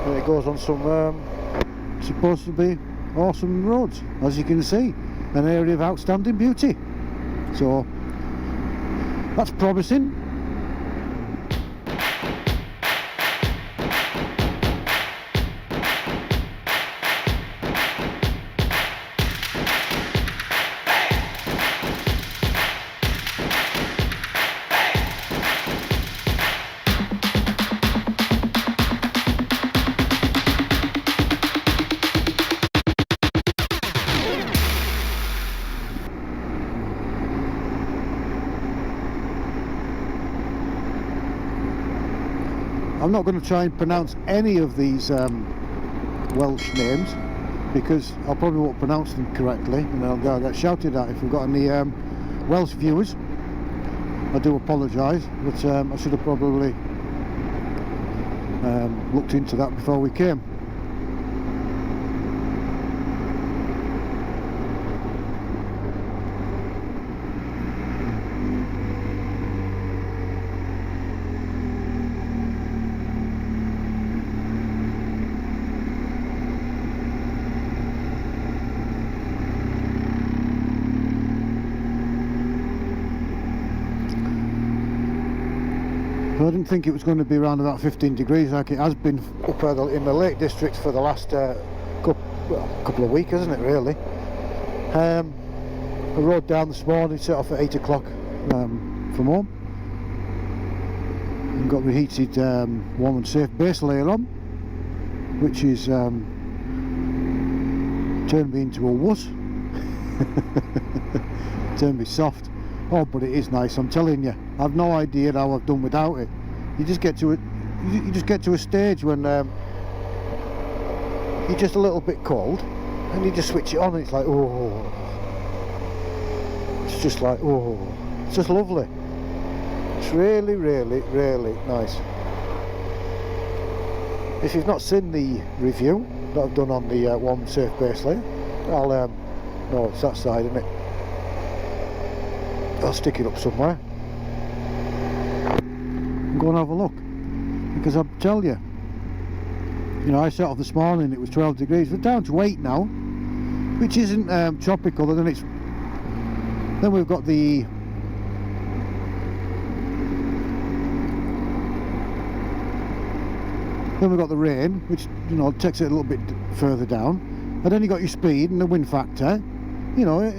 and it goes on some supposed to be awesome roads, as you can see, an area of outstanding beauty. So that's promising. I'm not going to try and pronounce any of these Welsh names, because I probably won't pronounce them correctly, and I'll get shouted at if we've got any Welsh viewers. I do apologise, but I should have probably looked into that before we came. I didn't think it was going to be around about 15 degrees like it has been up in the Lake District for the last couple of weeks, isn't it, really? I rode down this morning, set off at 8 o'clock from home, and got my heated warm and safe base layer on, which is turned me into a wuss. Turned me soft. Oh, but it is nice, I'm telling you. I've no idea how I've done without it. You just get to a stage when you're just a little bit cold, and you just switch it on, and it's like, oh, it's just like, oh, it's just lovely. It's really, really, really nice. If you've not seen the review that I've done on the warm safe base layer, I'll no, it's that side, isn't it? I'll stick it up somewhere and go and have a look, because I'll tell you, I set off this morning, it was 12 degrees, we're down to 8 now, which isn't tropical, and then we've got the rain, which takes it a little bit further down, and then you got your speed and the wind factor. Your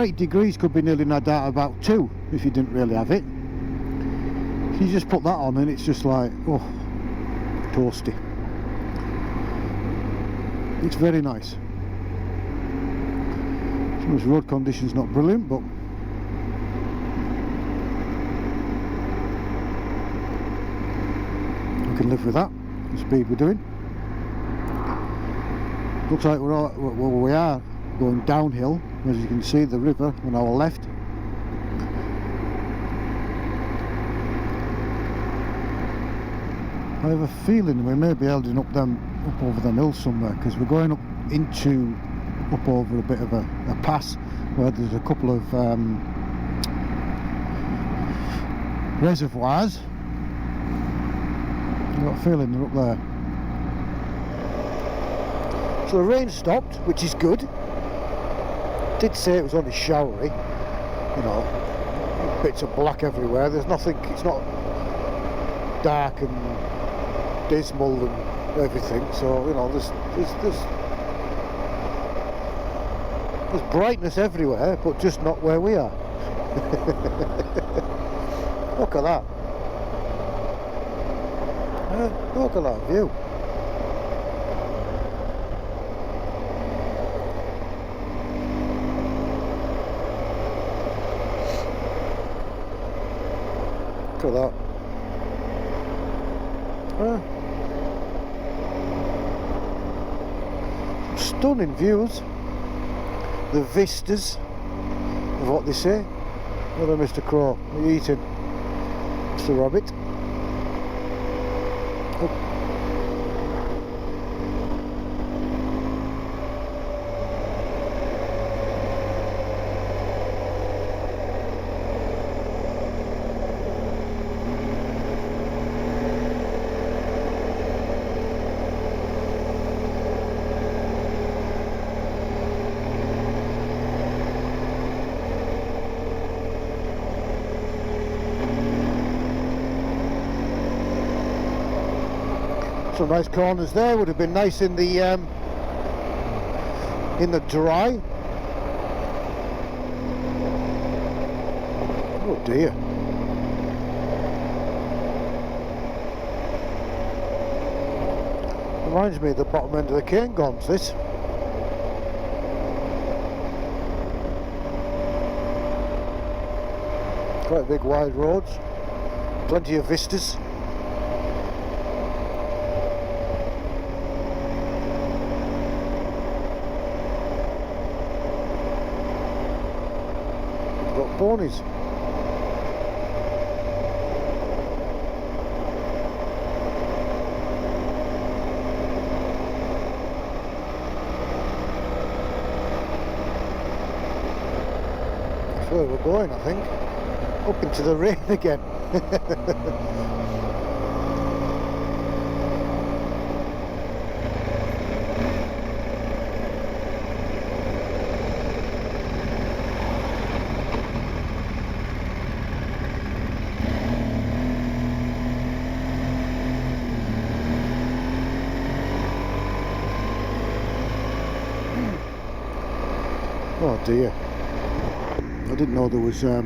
8 degrees could be nearly nagged out about 2 if you didn't really have it. So you just put that on and it's just like, oh, toasty. It's very nice. Some of the road conditions not brilliant, but we can live with that, the speed we're doing. Looks like we are going downhill. As you can see, the river on our left. I have a feeling we may be heading up over them hills somewhere, because we're going up over a bit of a pass where there's a couple of reservoirs. I've got a feeling they're up there. So the rain stopped, which is good. Did say it was only showery, bits of black everywhere. There's nothing, it's not dark and dismal and everything, so there's brightness everywhere, but just not where we are. Look at that. Look at that view. Look at that. Stunning views. The vistas of what they say. Hello, Mr. Crow. What are you eating? Mr. Rabbit. Oh. Some nice corners there. Would have been nice in the dry. Oh dear. Reminds me of the bottom end of the Cairngorms, this. Quite big wide roads, plenty of vistas. We've got ponies. That's where we're going, I think. Up into the rain again. Oh dear. I didn't know there was I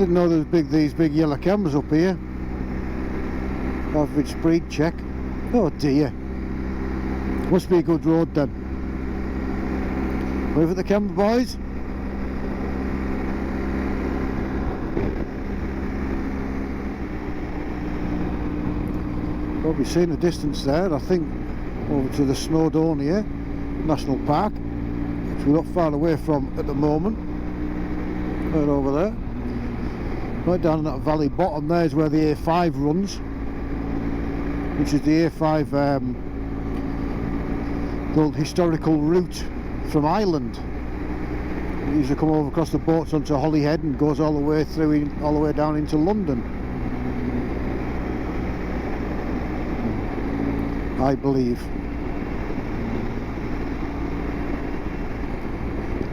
didn't know there was these big yellow cameras up here. Average speed check. Oh dear. Must be a good road then. Wave at the camera, boys. Probably seen the distance there, I think, over to the Snowdonia National Park, which we're not far away from at the moment. Right over there. Right down in that valley bottom there is where the A5 runs, which is the A5 the old historical route from Ireland. It used to come over across the boats onto Holyhead and goes all the way through, all the way down into London, I believe.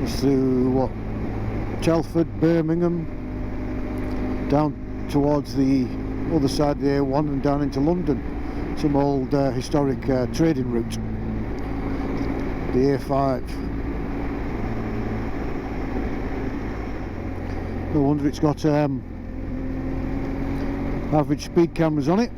It's through what? Telford, Birmingham, down towards the other side of the A1 and down into London. Some old historic trading route. The A5. No wonder it's got average speed cameras on it.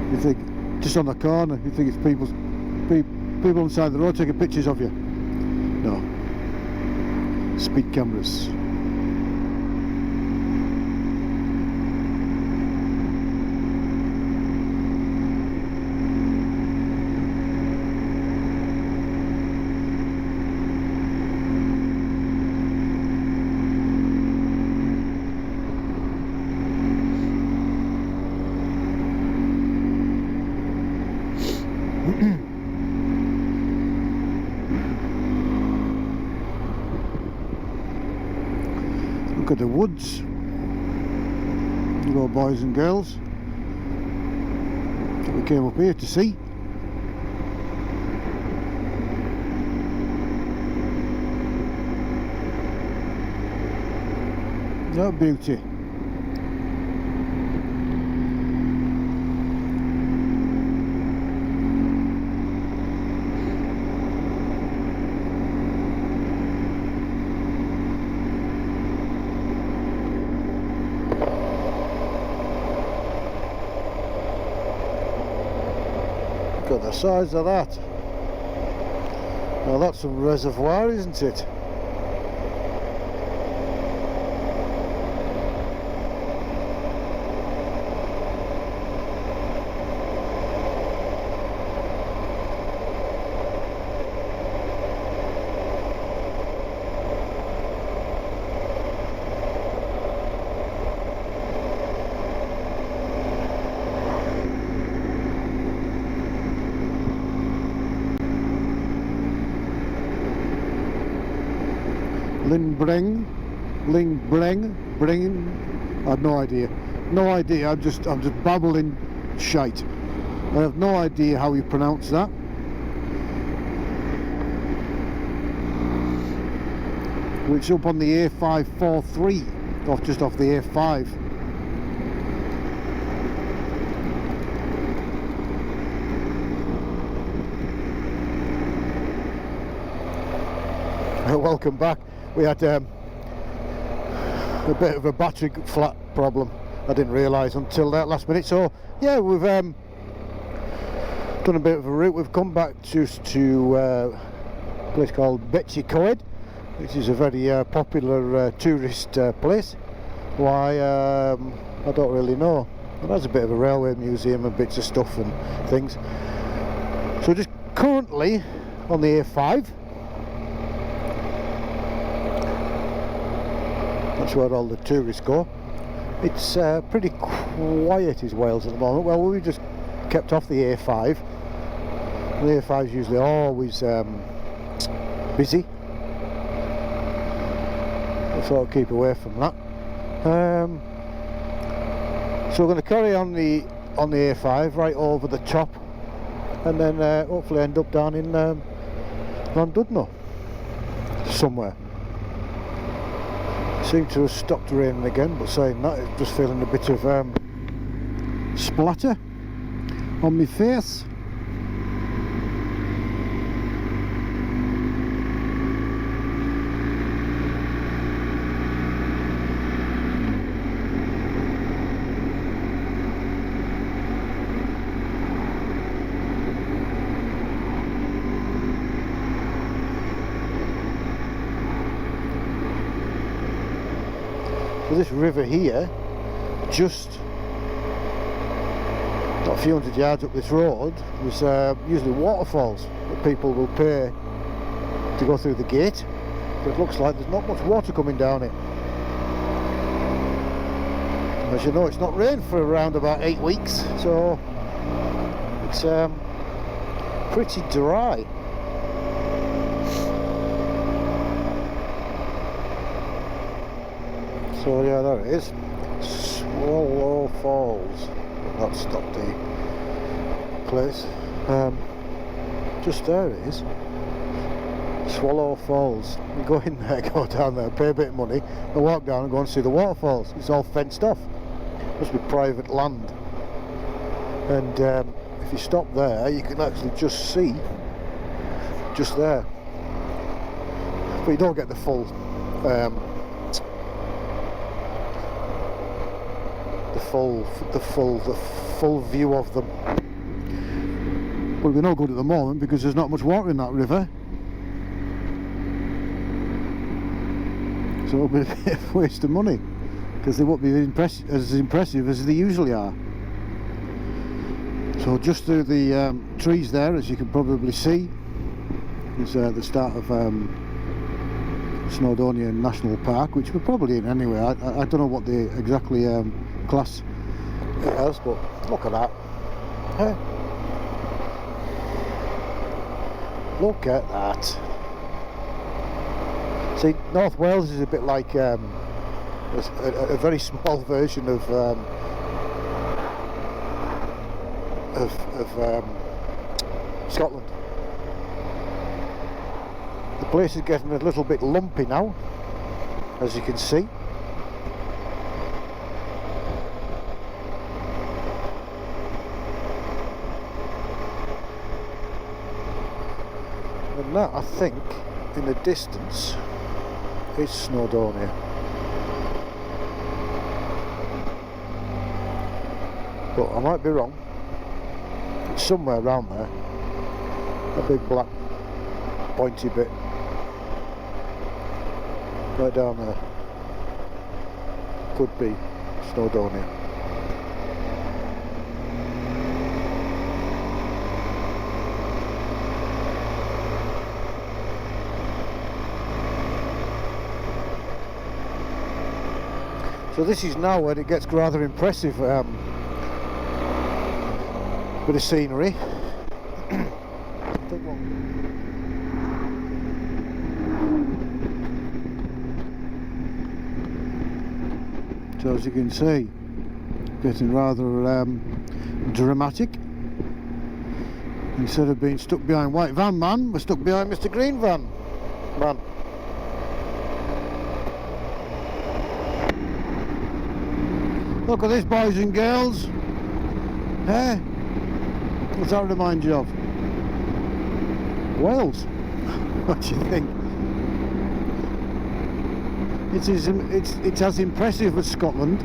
You think, just on the corner, you think it's people on the side of the road taking pictures of you. No. Speed cameras. Look at the woods. Hello, boys and girls. We came up here to see. No beauty. Look at the size of that. Now that's some reservoir, isn't it? llynbrenig, llynbrenig. I have no idea. No idea. I'm just babbling shite. I have no idea how you pronounce that. Which is up on the A543, just off the A5. Welcome back. We had a bit of a battery flat problem. I didn't realise until that last minute. So yeah, we've done a bit of a route. We've come back to a place called Betws-y-Coed, which is a very popular tourist place. Why? I don't really know. It has a bit of a railway museum and bits of stuff and things. So just currently on the A5. That's where all the tourists go. It's pretty quiet is Wales at the moment. Well, we just kept off the A5. The A5 is usually always busy. I thought I'd keep away from that. So we're going to carry on the A5 right over the top, and then hopefully end up down in Llandudno somewhere. Seemed to have stopped raining again, but saying that, it's just feeling a bit of splatter on my face. So this river here, just a few hundred yards up this road, was usually waterfalls that people will pay to go through the gate, but it looks like there's not much water coming down it. As you know, it's not rained for around about 8 weeks, so it's pretty dry. So yeah, there it is, Swallow Falls. That stopped the place. Just there it is, Swallow Falls. You go in there, go down there, pay a bit of money, and walk down and go and see the waterfalls. It's all fenced off. Must be private land. And if you stop there, you can actually just see, just there. But you don't get the full the full view of them. But we're no good at the moment because there's not much water in that river, so it'll be a bit of a waste of money because they won't be as impressive as they usually are. So just through the trees there, as you can probably see, is the start of Snowdonia National Park, which we're probably in anyway. I don't know what the exactly class it has, but look at that. Hey. Look at that. See, North Wales is a bit like a very small version of Scotland. The place is getting a little bit lumpy now, as you can see. And that, I think, in the distance, is Snowdonia. But I might be wrong. It's somewhere around there. A big black pointy bit. Right down there. Could be Snowdonia. So this is now where it gets rather impressive bit of scenery. So as you can see, getting rather dramatic. Instead of being stuck behind white van man, we're stuck behind Mr. Green van man. Look at this, boys and girls. Hey, what's that remind you of? Wales. What do you think? It's as impressive as Scotland,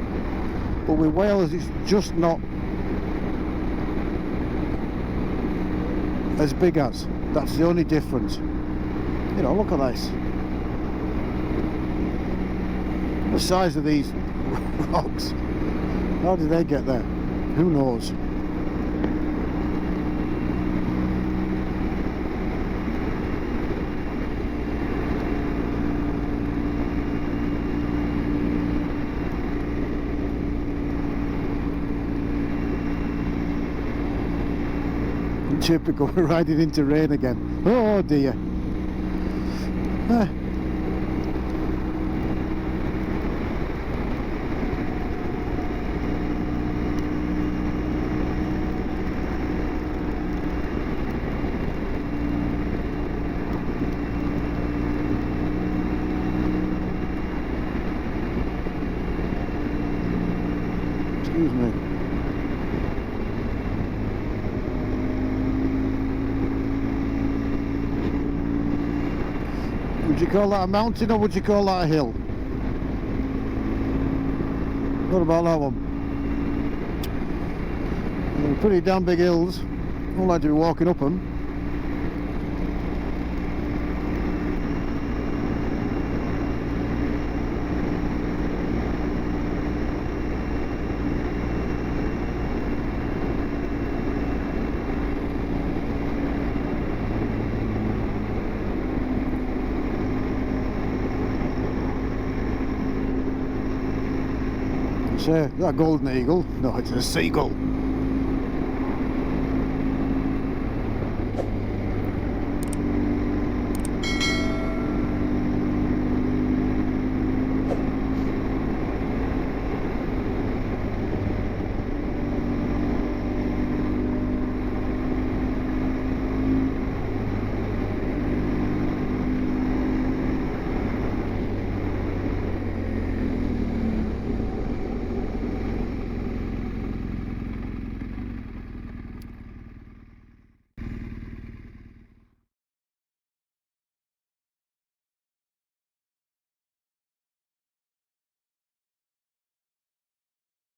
but with Wales it's just not as big as. That's the only difference. You know, look at this. The size of these rocks. How did they get there? Who knows? Typical, we're riding into rain again. Oh dear. Excuse me. Would you call that a mountain or would you call that a hill? What about that one? They're pretty damn big hills. I don't like to be walking up them. That golden eagle? No, it's a seagull.